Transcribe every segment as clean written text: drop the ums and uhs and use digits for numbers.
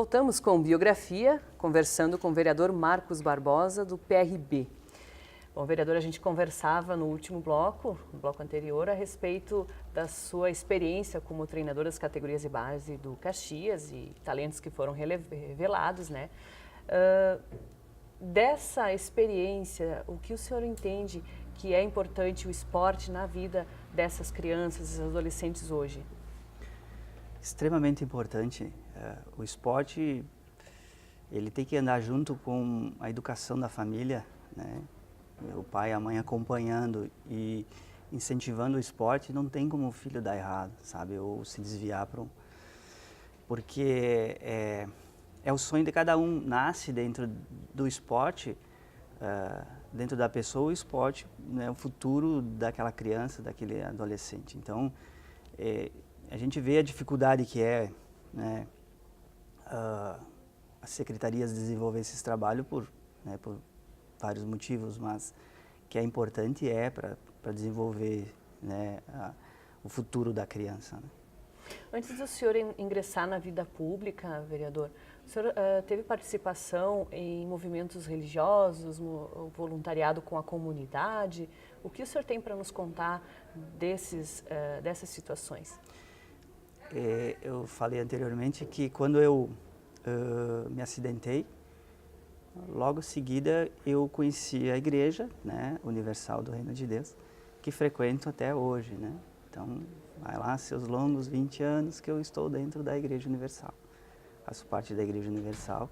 voltamos com Biografia, conversando com o vereador Marcos Barbosa, do PRB. Bom, vereador, a gente conversava no último bloco, no bloco anterior, a respeito da sua experiência como treinador das categorias de base do Caxias e talentos que foram revelados, né? Dessa experiência, o que o senhor entende que é importante o esporte na vida dessas crianças e adolescentes hoje? Extremamente importante. O esporte, ele tem que andar junto com a educação da família, né? O pai e a mãe acompanhando e incentivando o esporte, não tem como o filho dar errado, sabe? Ou se desviar para Porque é o sonho de cada um, nasce dentro do esporte, dentro da pessoa, o esporte, né? O futuro daquela criança, daquele adolescente. Então, a gente vê a dificuldade que é, né, as secretarias desenvolver esse trabalho por vários motivos, mas que é importante para desenvolver, né, o futuro da criança, né? Antes do senhor ingressar na vida pública, vereador, o senhor teve participação em movimentos religiosos, voluntariado com a comunidade? O que o senhor tem para nos contar dessas situações? Eu falei anteriormente que quando eu me acidentei, logo em seguida eu conheci a Igreja, né, Universal do Reino de Deus, que frequento até hoje, né? Então, vai lá, seus longos 20 anos que eu estou dentro da Igreja Universal. Faço parte da Igreja Universal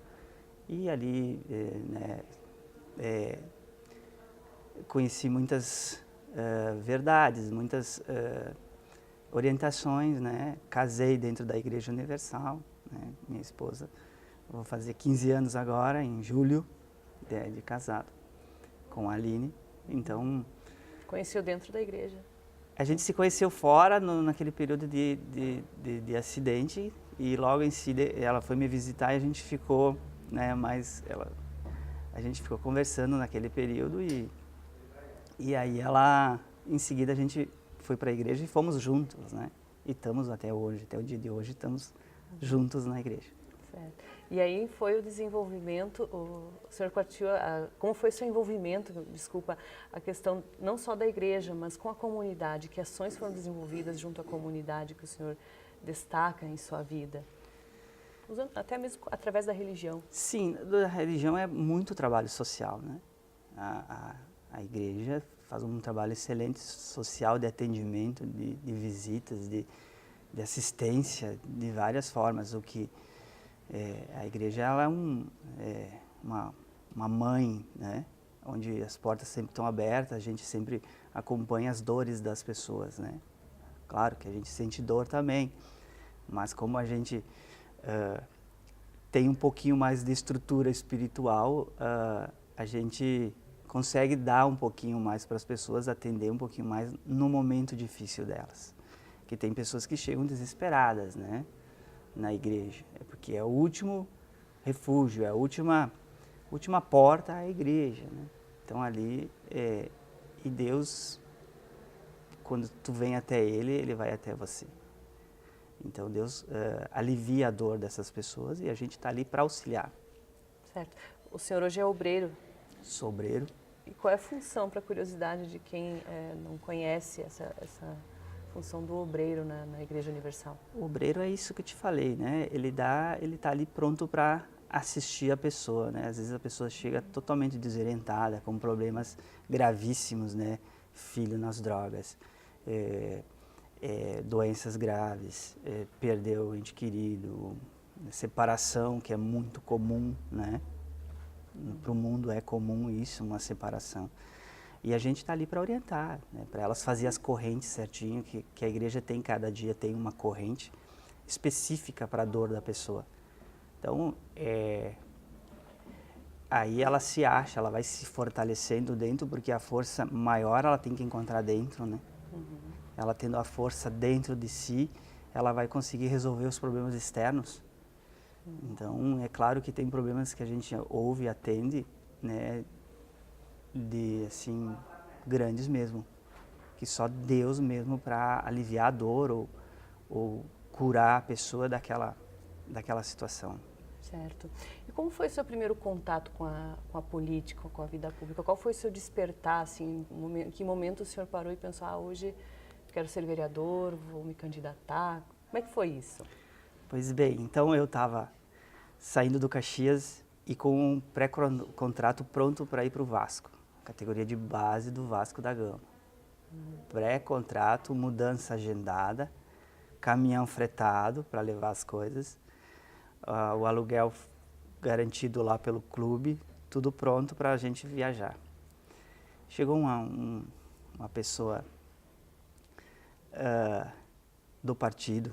e ali, conheci muitas verdades, muitas orientações, né? Casei dentro da Igreja Universal, né? Minha esposa, vou fazer 15 anos agora, em julho, de casado, com a Aline. Então... Conheceu dentro da igreja? A gente se conheceu fora, naquele período de acidente, e logo em seguida ela foi me visitar e a gente ficou, né, a gente ficou conversando naquele período e aí em seguida a gente foi para a igreja e fomos juntos, né? E estamos até hoje, até o dia de hoje estamos juntos na igreja. Certo. E aí foi o desenvolvimento, o senhor partiu, como foi seu envolvimento, desculpa, a questão não só da igreja, mas com a comunidade, que ações foram desenvolvidas junto à comunidade que o senhor destaca em sua vida? Usando até mesmo através da religião. Sim, a religião é muito trabalho social, né? A igreja faz um trabalho excelente social de atendimento, de visitas, de assistência, de várias formas. A igreja ela é uma mãe, né? Onde as portas sempre estão abertas, a gente sempre acompanha as dores das pessoas, né? Claro que a gente sente dor também, mas como a gente tem um pouquinho mais de estrutura espiritual, a gente consegue dar um pouquinho mais para as pessoas, atender um pouquinho mais no momento difícil delas. Que tem pessoas que chegam desesperadas, né, na igreja, porque é o último refúgio, é a última porta à igreja, né? Então ali, e Deus, quando tu vem até Ele vai até você. Então Deus alivia a dor dessas pessoas e a gente está ali para auxiliar. Certo. O senhor hoje é obreiro? Sou obreiro. E qual é a função, para curiosidade de quem não conhece essa função do obreiro na Igreja Universal? O obreiro é isso que eu te falei, né? Ele está ali pronto para assistir a pessoa, né? Às vezes a pessoa chega totalmente desorientada, com problemas gravíssimos, né? Filho nas drogas, doenças graves, perdeu o ente querido, separação, que é muito comum, né? Para o mundo é comum isso, uma separação. E a gente está ali para orientar, né? Para elas fazer as correntes certinho, que a igreja tem, cada dia tem uma corrente específica para a dor da pessoa. Então, aí ela se acha, ela vai se fortalecendo dentro, porque a força maior ela tem que encontrar dentro, né? Uhum. Ela tendo a força dentro de si, ela vai conseguir resolver os problemas externos. Então, é claro que tem problemas que a gente ouve e atende, né, assim, grandes mesmo, que só Deus mesmo para aliviar a dor ou curar a pessoa daquela situação. Certo. E como foi o seu primeiro contato com a política, com a vida pública? Qual foi o seu despertar, assim, em que momento o senhor parou e pensou, hoje quero ser vereador, vou me candidatar? Como é que foi isso? Pois bem, então eu estava saindo do Caxias e com um pré-contrato pronto para ir para o Vasco, categoria de base do Vasco da Gama. Pré-contrato, mudança agendada, caminhão fretado para levar as coisas, o aluguel garantido lá pelo clube, tudo pronto para a gente viajar. Chegou uma pessoa do partido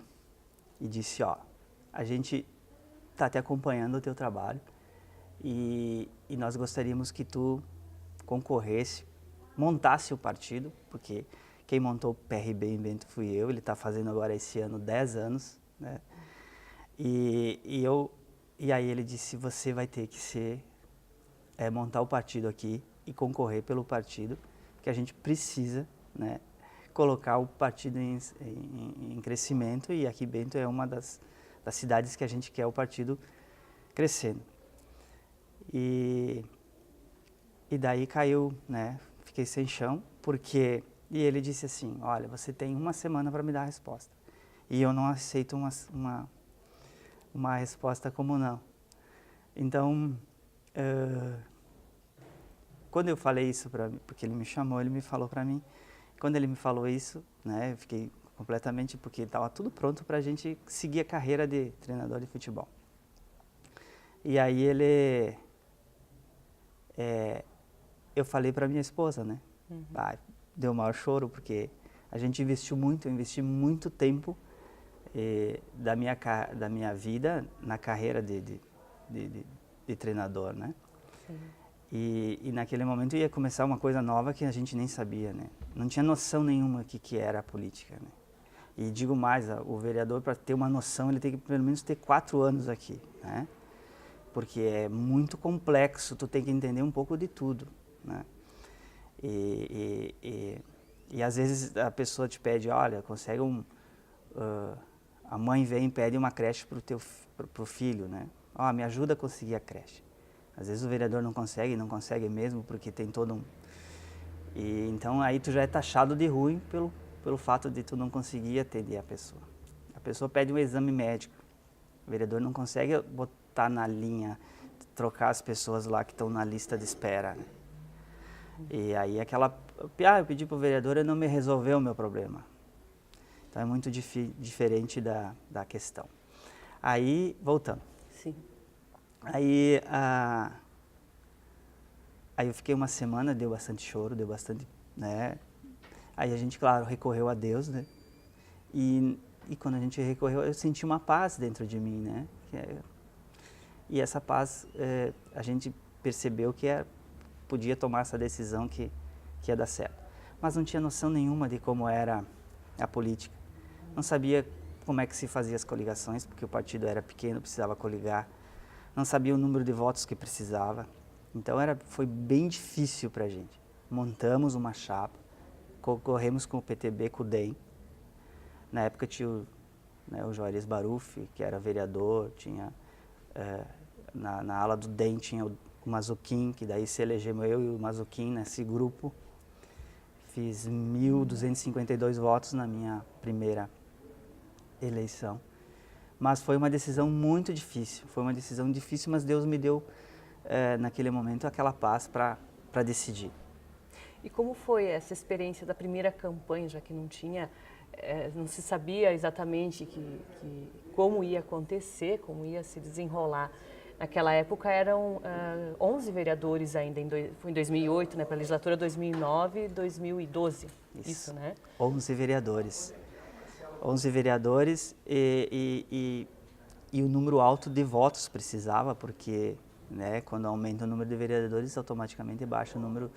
e disse, a gente está te acompanhando o teu trabalho e nós gostaríamos que tu concorresse, montasse o partido, porque quem montou o PRB em Bento fui eu, ele está fazendo agora esse ano 10 anos, né? E aí ele disse, você vai ter que montar o partido aqui e concorrer pelo partido, que a gente precisa, né, colocar o partido em crescimento, e aqui Bento é uma das cidades que a gente quer o partido crescendo. E daí caiu, né, fiquei sem chão, e ele disse assim, olha, você tem 1 semana para me dar a resposta. E eu não aceito uma resposta como não. Então, quando eu falei isso porque ele me chamou, ele me falou para mim, quando ele me falou isso, né, eu fiquei completamente, porque estava tudo pronto para a gente seguir a carreira de treinador de futebol. E aí eu falei para minha esposa, né, deu o maior choro, porque a gente eu investi muito tempo da minha vida na carreira de treinador, né? Sim. E naquele momento ia começar uma coisa nova que a gente nem sabia, né? Não tinha noção nenhuma que era a política, né? E digo mais, o vereador, para ter uma noção, ele tem que pelo menos ter 4 anos aqui, né? Porque é muito complexo, tu tem que entender um pouco de tudo, né? E às vezes a pessoa te pede, olha, consegue a mãe vem e pede uma creche pro filho, né? Me ajuda a conseguir a creche. Às vezes o vereador não consegue mesmo, porque tem todo um... E então aí tu já é taxado de ruim pelo fato de tu não conseguir atender a pessoa. A pessoa pede um exame médico, o vereador não consegue botar na linha, trocar as pessoas lá que estão na lista de espera, né? E aí eu pedi pro vereador e não me resolveu o meu problema. Então é muito diferente da questão. Aí, voltando. Sim. Aí eu fiquei 1 semana, deu bastante choro, né? Aí a gente, claro, recorreu a Deus, né? E quando a gente recorreu, eu senti uma paz dentro de mim, né? E essa paz, a gente percebeu que podia tomar essa decisão que ia dar certo. Mas não tinha noção nenhuma de como era a política. Não sabia como é que se fazia as coligações, porque o partido era pequeno, precisava coligar. Não sabia o número de votos que precisava. Então foi bem difícil para a gente. Montamos uma chapa, concorremos com o PTB, com o DEM. Na época tinha o Juarez Baruf, que era vereador, tinha na ala do DEM tinha o Mazuquim, que daí se elegemos eu e o Mazuquim nesse grupo. Fiz 1.252 votos na minha primeira eleição. Mas foi uma decisão muito difícil. Mas Deus me deu, naquele momento, aquela paz para decidir. E como foi essa experiência da primeira campanha, já que não se sabia exatamente como ia acontecer, como ia se desenrolar? Naquela época eram 11 vereadores ainda, foi em 2008, né, para a legislatura 2009 e 2012, isso, né? 11 vereadores. 11 vereadores e o número alto de votos precisava, porque, né, quando aumenta o número de vereadores, automaticamente baixa o número,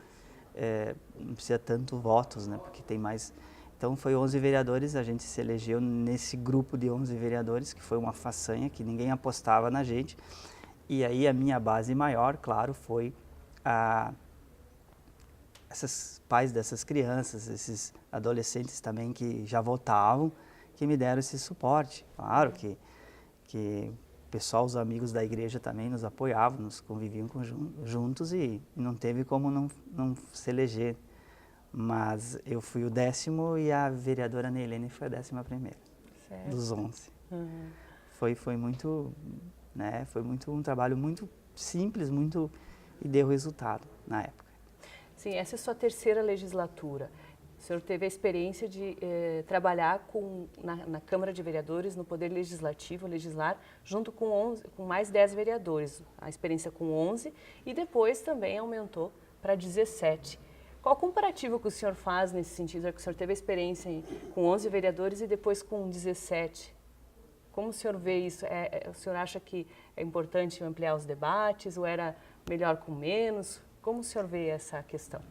não precisa tanto votos, né, porque tem mais... Então foi 11 vereadores, a gente se elegeu nesse grupo de 11 vereadores, que foi uma façanha, que ninguém apostava na gente. E aí a minha base maior, claro, foi esses pais dessas crianças, esses adolescentes também que já votavam, que me deram esse suporte. Claro que pessoal, os amigos da igreja também nos apoiavam, nos conviviam juntos e não teve como não se eleger. Mas eu fui o 10º e a vereadora Neilene foi a 11ª, dos 11. Uhum. Foi muito, né, foi muito um trabalho muito simples, e deu resultado na época. Sim, essa é a sua terceira legislatura. O senhor teve a experiência de trabalhar na Câmara de Vereadores, no Poder Legislativo, legislar, junto com mais 10 vereadores. A experiência com 11 e depois também aumentou para 17. Qual comparativo que o senhor faz nesse sentido? É que o senhor teve a experiência com 11 vereadores e depois com 17. Como o senhor vê isso? O senhor acha que é importante ampliar os debates ou era melhor com menos? Como o senhor vê essa questão?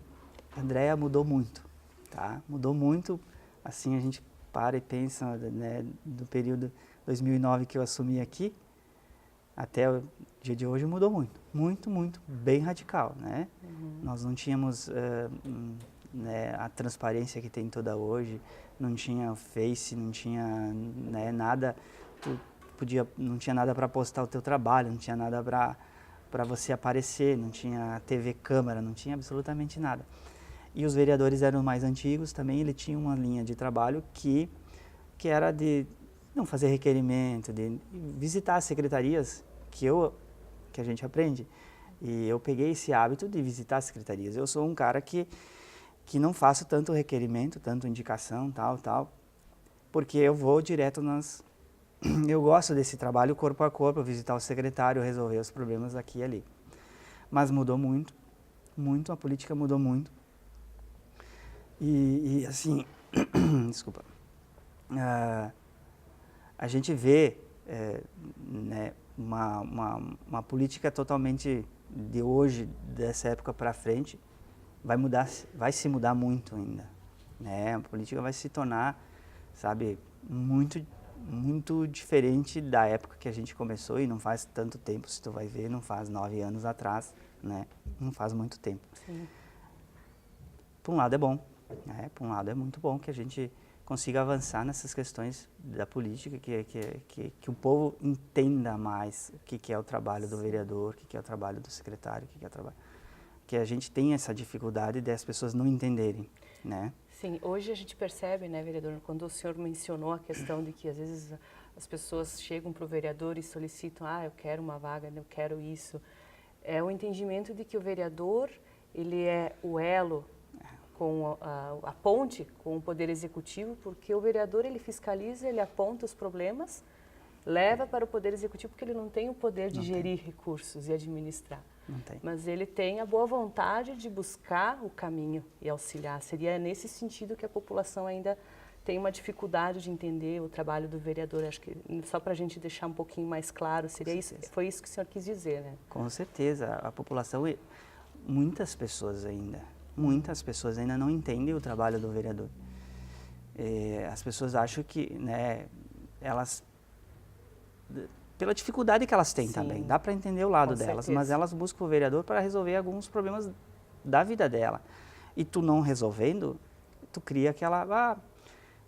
A Andréa mudou muito, tá? Mudou muito, assim a gente para e pensa, né, do período 2009 que eu assumi aqui, até o dia de hoje mudou muito, bem radical, né? Uhum. Nós não tínhamos né, a transparência que tem toda hoje, não tinha Face, não tinha, né, nada, não tinha nada para postar o teu trabalho, não tinha nada para você aparecer, não tinha TV câmera, não tinha absolutamente nada. E os vereadores eram mais antigos também, ele tinha uma linha de trabalho que era de não fazer requerimento, de visitar as secretarias que a gente aprende. E eu peguei esse hábito de visitar as secretarias. Eu sou um cara que não faço tanto requerimento, tanto indicação, tal, porque eu vou direto eu gosto desse trabalho corpo a corpo, visitar o secretário, resolver os problemas aqui e ali. Mas mudou muito, a política mudou muito. E assim, desculpa, a gente vê né, uma política totalmente de hoje, dessa época para frente, vai se mudar muito ainda. Né? A política vai se tornar, sabe, muito diferente da época que a gente começou, e não faz tanto tempo, se tu vai ver, não faz 9 anos atrás, né? Não faz muito tempo. Sim. Por um lado é bom, né? Por um lado é muito bom que a gente consiga avançar nessas questões da política, que o povo entenda mais o que é o trabalho do vereador, o que é o trabalho do secretário, o que é o trabalho... Que a gente tem essa dificuldade das pessoas não entenderem, né? Sim, hoje a gente percebe, né, vereador, quando o senhor mencionou a questão de que às vezes as pessoas chegam para o vereador e solicitam, eu quero uma vaga, eu quero isso. É o entendimento de que o vereador, ele é o elo com a ponte com o Poder Executivo, porque o vereador, ele fiscaliza, ele aponta os problemas, leva para o Poder Executivo, porque ele não tem o poder de gerir recursos e administrar. Não tem. Mas ele tem a boa vontade de buscar o caminho e auxiliar. Seria nesse sentido que a população ainda tem uma dificuldade de entender o trabalho do vereador. Acho que só para a gente deixar um pouquinho mais claro, seria isso, foi isso que o senhor quis dizer, né? Com certeza. A população, muitas pessoas ainda não entendem o trabalho do vereador. As pessoas acham que, né, elas... Pela dificuldade que elas têm. Sim. Também, dá para entender o lado delas, mas elas buscam o vereador para resolver alguns problemas da vida dela. E tu não resolvendo, tu cria aquela,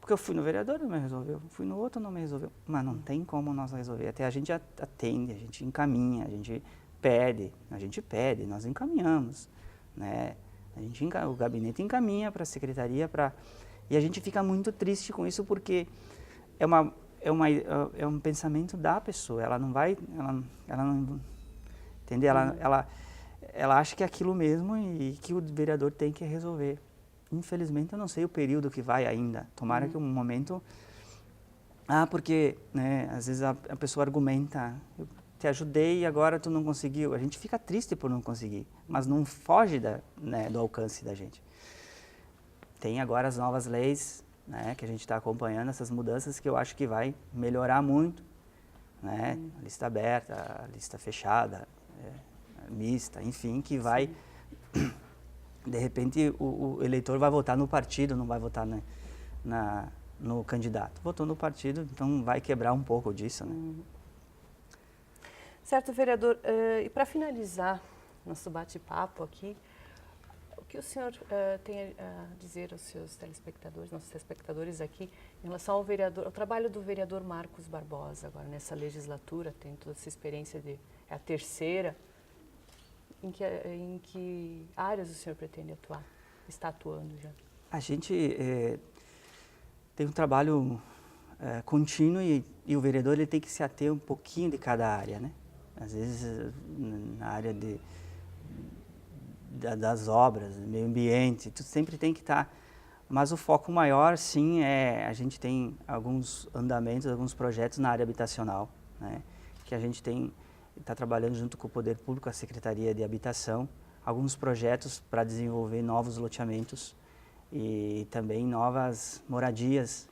porque eu fui no vereador, não me resolveu, fui no outro, não me resolveu. Mas não tem como nós resolver. Até a gente atende, a gente encaminha, a gente pede, nós encaminhamos, né? O gabinete encaminha para a secretaria, e a gente fica muito triste com isso, porque é um pensamento da pessoa, ela não vai, ela não, entende? Ela acha que é aquilo mesmo e que o vereador tem que resolver. Infelizmente, eu não sei o período que vai ainda. Tomara que um momento... porque, né, às vezes a pessoa argumenta, eu te ajudei e agora tu não conseguiu. A gente fica triste por não conseguir, mas não foge do alcance da gente. Tem agora as novas leis, né, que a gente está acompanhando, essas mudanças que eu acho que vai melhorar muito, né? A lista aberta, a lista fechada, mista, enfim, que vai, de repente o eleitor vai votar no partido, não vai votar no candidato. Votou no partido, então vai quebrar um pouco disso, né? Certo, vereador, e para finalizar nosso bate-papo aqui, O que o senhor tem a dizer aos seus telespectadores, nossos telespectadores aqui, em relação ao trabalho do vereador Marcos Barbosa, agora nessa legislatura, tem toda essa experiência é a terceira, em que áreas o senhor pretende atuar, está atuando já? A gente tem um trabalho contínuo e o vereador ele tem que se ater um pouquinho de cada área, né? Às vezes na área das obras, do meio ambiente, tu sempre tem que estar, mas o foco maior sim a gente tem alguns andamentos, alguns projetos na área habitacional, né? Que a gente está trabalhando junto com o Poder Público, a Secretaria de Habitação, alguns projetos para desenvolver novos loteamentos e também novas moradias,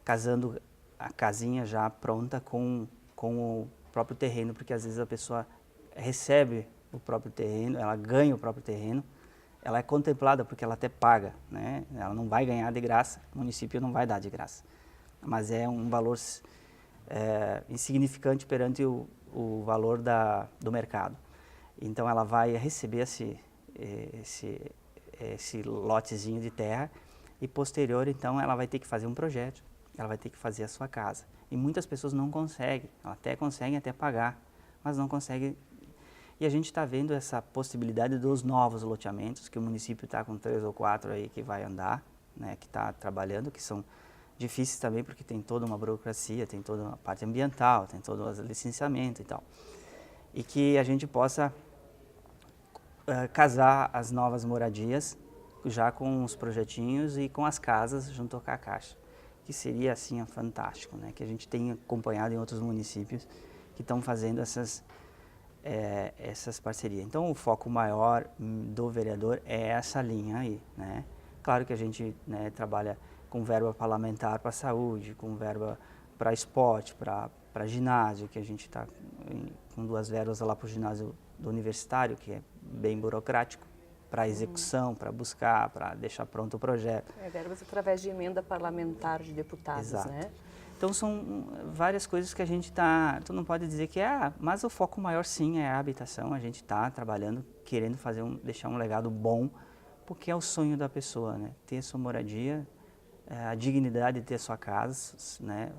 casando a casinha já pronta com o próprio terreno, porque às vezes a pessoa recebe o próprio terreno, ela ganha o próprio terreno, ela é contemplada porque ela até paga, né? Ela não vai ganhar de graça, o município não vai dar de graça, mas é um valor insignificante perante o valor do mercado. Então ela vai receber esse lotezinho de terra e posterior então ela vai ter que fazer um projeto, ela vai ter que fazer a sua casa. E muitas pessoas não conseguem, conseguem até pagar, mas não conseguem. E a gente está vendo essa possibilidade dos novos loteamentos, que o município está com 3 ou 4 aí que vai andar, né, que está trabalhando, que são difíceis também porque tem toda uma burocracia, tem toda uma parte ambiental, tem todo o licenciamento e tal. E que a gente possa casar as novas moradias já com os projetinhos e com as casas junto com a Caixa, que seria assim fantástico, né? Que a gente tem acompanhado em outros municípios que estão fazendo essas parcerias. Então o foco maior do vereador é essa linha aí, né? Claro que a gente, né, trabalha com verba parlamentar para a saúde, com verba para esporte, para ginásio, que a gente está com 2 verbas lá para o ginásio do universitário, que é bem burocrático, para execução, para buscar, para deixar pronto o projeto. Verbas através de emenda parlamentar de deputados, exato, né? Então são várias coisas que a gente tu não pode dizer que mas o foco maior sim é a habitação, a gente está trabalhando, querendo deixar um legado bom, porque é o sonho da pessoa, né? Ter sua moradia, a dignidade de ter sua casa, né?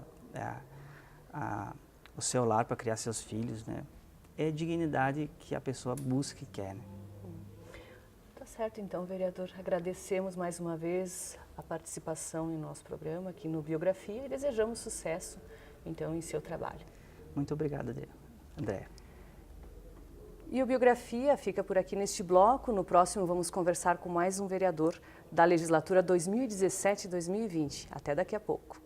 O seu lar para criar seus filhos, né? É a dignidade que a pessoa busca e quer, né? Tá certo, então, vereador. Agradecemos mais uma vez a participação em nosso programa aqui no Biografia e desejamos sucesso, então, em seu trabalho. Muito obrigado, André. E o Biografia fica por aqui neste bloco. No próximo vamos conversar com mais um vereador da legislatura 2017-2020. Até daqui a pouco.